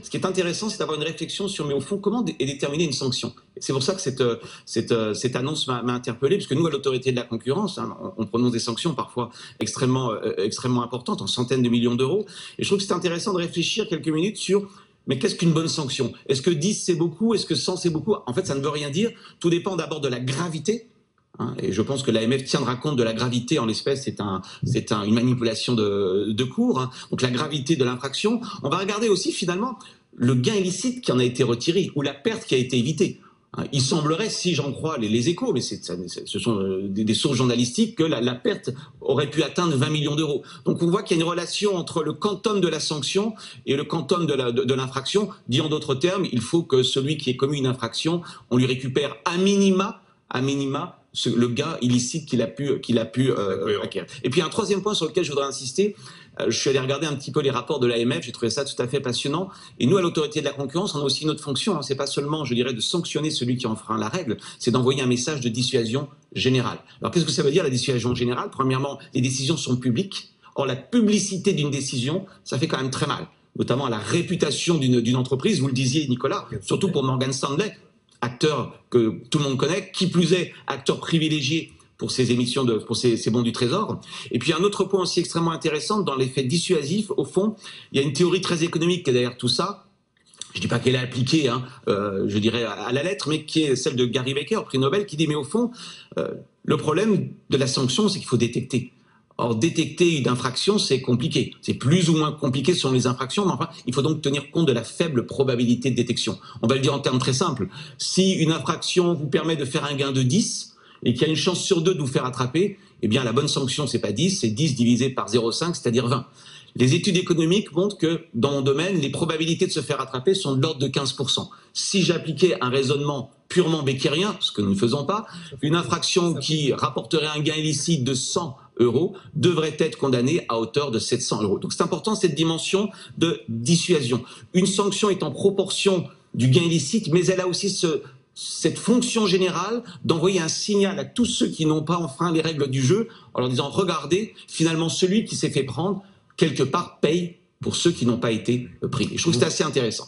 Ce qui est intéressant, c'est d'avoir une réflexion sur, mais au fond, comment est déterminée une sanction. C'est pour ça que cette annonce m'a interpellé, puisque nous, à l'autorité de la concurrence, hein, on prononce des sanctions parfois extrêmement importantes, en centaines de millions d'euros. Et je trouve que c'est intéressant de réfléchir quelques minutes sur mais qu'est-ce qu'une bonne sanction? Est-ce que 10 c'est beaucoup? Est-ce que 100 c'est beaucoup? En fait, ça ne veut rien dire. Tout dépend d'abord de la gravité. Hein, et je pense que l'AMF tiendra compte de la gravité. En l'espèce, une manipulation de cours. Hein. Donc la gravité de l'infraction. On va regarder aussi finalement le gain illicite qui en a été retiré ou la perte qui a été évitée. Il semblerait, si j'en crois les échos, mais ce sont des sources journalistiques, que la perte aurait pu atteindre 20 millions d'euros. Donc on voit qu'il y a une relation entre le quantum de la sanction et le quantum de l'infraction. Dit en d'autres termes, il faut que celui qui ait commis une infraction, on lui récupère à minima le gain illicite qu'il a pu acquérir. Et puis un troisième point sur lequel je voudrais insister, je suis allé regarder un petit peu les rapports de l'AMF, j'ai trouvé ça tout à fait passionnant. Et nous, à l'autorité de la concurrence, on a aussi une autre fonction, hein, c'est pas seulement, je dirais, de sanctionner celui qui enfreint la règle, c'est d'envoyer un message de dissuasion générale. Alors qu'est-ce que ça veut dire la dissuasion générale? Premièrement, les décisions sont publiques. Or, la publicité d'une décision, ça fait quand même très mal, notamment à la réputation d'une entreprise, vous le disiez Nicolas, surtout pour Morgan Stanley, acteur que tout le monde connaît, qui plus est acteur privilégié pour ces émissions, pour ces bons du Trésor. Et puis un autre point aussi extrêmement intéressant, dans l'effet dissuasif, au fond, il y a une théorie très économique qui est derrière tout ça. Je ne dis pas qu'elle est appliquée, hein, je dirais à la lettre, mais qui est celle de Gary Becker, prix Nobel, qui dit, mais au fond, le problème de la sanction, c'est qu'il faut détecter. Or, détecter une infraction, c'est compliqué. C'est plus ou moins compliqué selon les infractions, mais enfin, il faut donc tenir compte de la faible probabilité de détection. On va le dire en termes très simples. Si une infraction vous permet de faire un gain de 10 et qu'il y a une chance sur 2 de vous faire attraper, eh bien, la bonne sanction, c'est pas 10, c'est 10 divisé par 0,5, c'est-à-dire 20. Les études économiques montrent que, dans mon domaine, les probabilités de se faire attraper sont de l'ordre de 15%. Si j'appliquais un raisonnement purement becquérien, ce que nous ne faisons pas, une infraction qui rapporterait un gain illicite de 100 euros devrait être condamnée à hauteur de 700 euros. Donc c'est important cette dimension de dissuasion. Une sanction est en proportion du gain illicite, mais elle a aussi cette fonction générale d'envoyer un signal à tous ceux qui n'ont pas enfreint les règles du jeu en leur disant « Regardez, finalement celui qui s'est fait prendre, quelque part, paye pour ceux qui n'ont pas été pris ». Et je trouve que c'est assez intéressant.